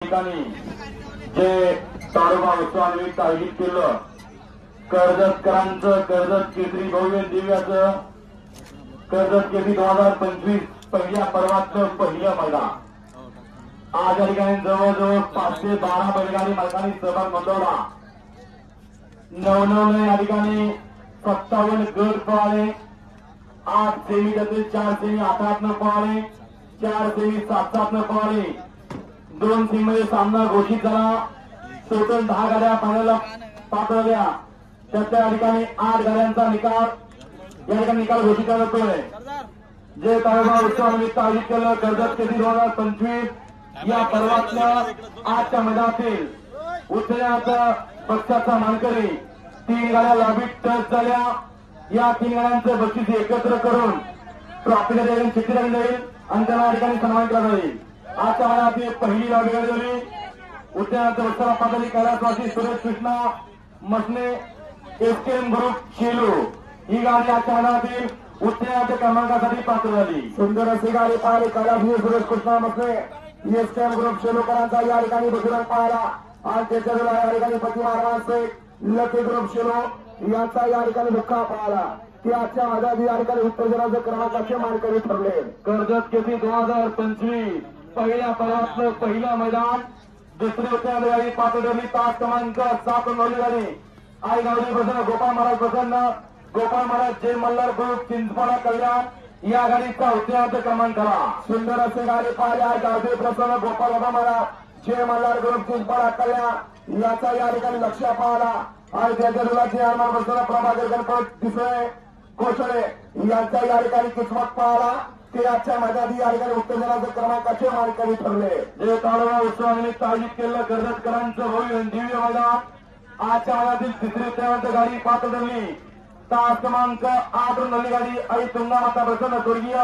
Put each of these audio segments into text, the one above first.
ठिकाणी जे ताडोबा उत्सवानिमित्त आयोजित केलं कर्जतकरांचं कर्जत केसरी भव्य दिव्याचं कर्जत केसरी 2025 पहिल्या पर्वातलं पहिलं मैदान। आज या ठिकाणी जवळजवळ 512 बैलगाडी मालकांनी सहभाग नोंदवला। 99 या ठिकाणी 57 गट पळाले, 8 सेमी त्यातील 4 सेमी 8-8 पळाले, 4 सेमी 7-7 पळाले। 2 सेमीमध्ये सामना घोषित झाला। टोटल 10 गाड्या फायनलला पात्रल्या, त्याच्या ठिकाणी 8 गाड्यांचा निकाल या ठिकाणी निकाल घोषित करण्यात येतोय। जे ताडोबा उत्सवानिमित्त आयोजित केलं कर्जत केसरी 2025 या पर्वातल्या आजच्या मैदानातील उत्तराचा पक्षाचा मानकरी 3 गाड्या लॉबीत टच झाल्या। या 3 गाड्यांचं बक्षीस एकत्र करून ट्रॉफीला देऊन चिठ्ठी जाईल आणि त्यांना या ठिकाणी सन्मान केला जाईल। आजच्या मैदानातील पहिली लॉबी गाडी झाली उद्यानाचं वत्सला पातळी कैलासवासी सुरेश कृष्णा मसने एसकेएम ग्रुप शेलू ही गाडी आजच्या मैदानातील उद्यानाच्या क्रमांकासाठी पात्र झाली। सुंदर अशी गाडी पाहिली कैलासवासी सुरेश कृष्णा मसने एसकेएम ग्रुप शेलूकरांचा या ठिकाणी बजरंग पाहिला आणि त्याच्या या ठिकाणी प्रतिमारांचे लकी ग्रुप शेलू यांचा या ठिकाणी मुक्का पाहिला की आजच्या मैदानात या ठिकाणी उत्तेजनाचे क्रमांकाचे मानकरी ठरले। कर्जत केसरी 2025 पहिल्या पर्वातलं पहिलं मैदान। दुसरी उत्तराधिकारी पात्र ठरली तास क्रमांक 7 नोंदणी झाली। आई गावडी प्रसन्न गोपाळ महाराज प्रसन्न गोपाळ महाराज जय मल्हार ग्रुप चिंचपाडा कल्याण या गाडीचा उत्तरार्ध क्रमांक करा। सुंदर अशी गाडी पाहिली आई गावडी प्रसन्न गोपाळ महाराज जय मल्हार ग्रुप चिंचपाडा कल्याण याचा या ठिकाणी लक्ष पाहिला आणि त्याच्या दुलाची हनुमान प्रसन्न प्रभाकर गणपत दिसळे कोशळे यांचा या ठिकाणी किस्मत पाहिला ते आजच्या मैदानात या ठिकाणी उत्तेजनाचे क्रमांकाचे मानकरी ठरले। जे ताडोबा उत्सवानिमित्त आयोजित केलं कर्जतकरांचं भव्य दिव्य मैदान। आजच्या मैदानातील तिसरी उत्तरार्ध गाडी पात्र ठरली तास क्रमांक 8 नल्ली गाडी आई तुंगा माता प्रसन्न स्वर्गीय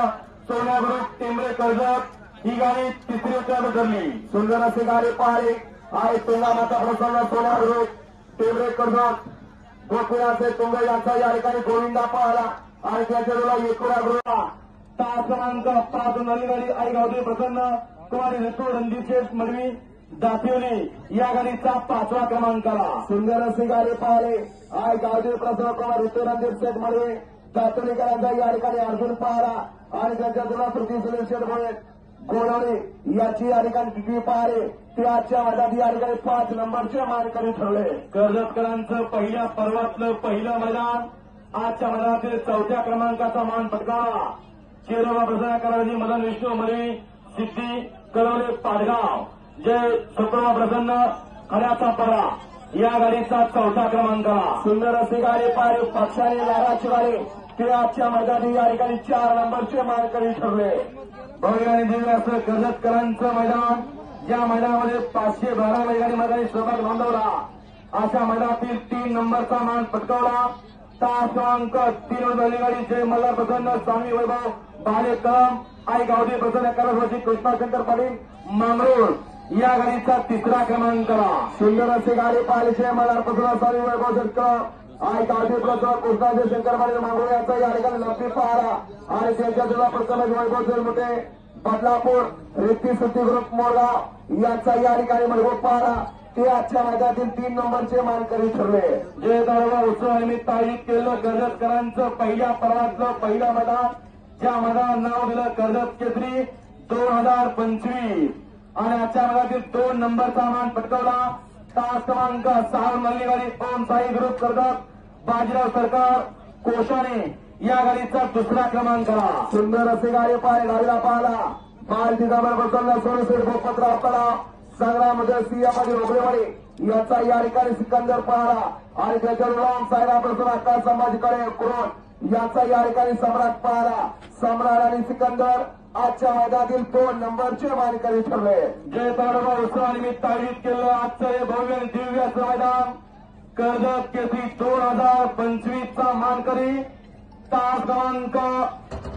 सोन्या ग्रुप टेंबरे कर्जत ही गाडी तिसरी उत्तरार्ध ठरली। सुंदर अशी गाडी पाहिली आई तुंगा माता प्रसन्न सोन्या ग्रुप टेंबरे कर्जत गोकुळाचे तुंग यांचा या ठिकाणी गोविंदा पाहिला आणि त्याच्या तुला एकूणा गृह तास क्रमांक 5 नल्ली गाडी आई गावदे प्रसन्न कुमारी ऋतू रणजित मडवी दातिवली या गाडीचा 5वा क्रमांक आला। सुंदर अशी गाडी पाहिली आई गावदे प्रसन्न कुमार ऋतू रणजित मडवी दातिवलीकरांचा या ठिकाणी अर्जुन पाहिला आणि त्यांच्या तुला पृथ्वी सुनील शेटमुळे गोडवणे याची या ठिकाणी किती पाहिली ते आजच्या मैदानात या ठिकाणी 5 नंबरचे मानकरी ठरले। कर्जतकरांचं पहिल्या पर्वातलं पहिलं मैदान। आजच्या मैदानातील 4थ्या क्रमांकाचा मान पटकावला शेरोबा प्रसन्न कराजी मदन विष्णू मरी सिद्धी कळवले पाडगाव जय सुप्रमा प्रसन्न खड्याचा पडा या गाडीचा 4था क्रमांक आला। सुंदर अशी गाडी पाहिली पक्षाने लागाची गाडी ते आजच्या मैदानात या ठिकाणी 4 नंबरचे मानकरी ठरले। भव्य आणि दिव्य असं कर्जतकरांचं मैदान ज्या मैदानामध्ये 512 बैलगाडी मैदानी सहभाग नोंदवला अशा मैदानातील 3 नंबरचा मान पटकावला तास क्रमांक 3 बैलगाडी जय मल्हार प्रसन्न स्वामी वैभव बाले कळम आई गावदे प्रसन्न कैलासवासी कृष्णाशंकर पाटील मामरोळ या गाडीचा 3रा क्रमांक आला। सुंदर अशी गाडी पाहिली जय मल्हार प्रसन्न स्वामी वैभव शंकर आई गावदे प्रसन्न कृष्णाजी शंकर पाटील मामरोळ यांचा या ठिकाणी लपी पाहला आणि त्यांच्या तुला प्रसन्न वैभव मोठे बदलापूर रेती सुट्टी ग्रुप मोरगाव यांचा या ठिकाणी महबूब पाहला ते आजच्या मैदानातील 3 नंबरचे मानकरी ठरले। जे ताडोबा उत्सवानिमित्त आयोजित केलं कर्जतकरांचं पहिल्या पर्वातलं पहिलं मैदान ज्या मैदानात नाव दिलं कर्जत केसरी 2025 आणि आजच्या मैदानातील 2 नंबरचा मान पटकावला तास क्रमांक 6 नल्ली गाडी ओम साई ग्रुप कर्जत बाजीराव सरकार कोशाने या गाडीचा 2रा क्रमांक आला। सुंदर अशी गाडी पाहिली गाडीला पाहिला बाल दिगाबर बसवला सोनसेठ भोपतराव आपला संग्रामध्ये सिंहपाटी रोबरेवाडी याचा या ठिकाणी सिकंदर पाहला आणि त्याच्या राम साहेब प्रसन्न आकाश संभाजीकडे कुरोन याचा या ठिकाणी सम्राट पाहला। सम्राट आणि सिकंदर आजच्या मैदानातील 2 नंबरचे मानकरी ठरले। जय ताडोबा उत्सवानिमित्त आयोजित केलं आजचं हे भव्य आणि दिव्य असं मैदान कर्जत केसरी 2025 चा मानकरी तास क्रमांक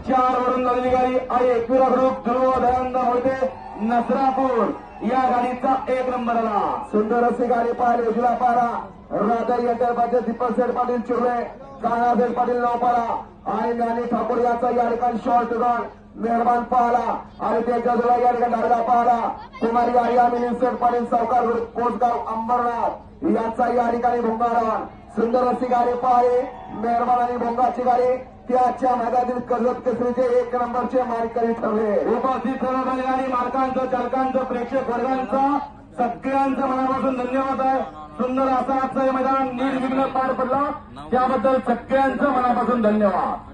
4 वरून नवीन गाडी आणि एकविरा ग्रुप ध्रुव दयानंद होते नसरापूर या गाडीचा 1 नंबर आला। सुंदर अशी गाडी पाहिली उजला पारा राधा यांच्या दीपक सेठ पाटील चिरले काना सेठ पाटील नवपारा आणि ज्ञानी ठाकूर याचा या ठिकाणी शॉर्ट गन मेहरबान पाहला आणि त्याच्या जोडा या ठिकाणी डावीला पाहला कुमारी आर्या मिलिंद पाटील सावकार कोसगाव अंबरनाथ यांचा या ठिकाणी भोंगारान सुंदर अशी गाडी पाहले मेहरबान आणि भोंगाची गाडी त्याच्या मैदानातील कर्जत केसरीचे 1 नंबरचे मानकरी ठरले. उपस्थित सर्व बैलगाडी मालकांचं चालकांचं प्रेक्षक वर्गांचं सगळ्यांचं मनापासून धन्यवाद आहे. सुंदर असा आजचं हे मैदान निर्विघ्न पार पडलं त्याबद्दल सगळ्यांचं मनापासून धन्यवाद.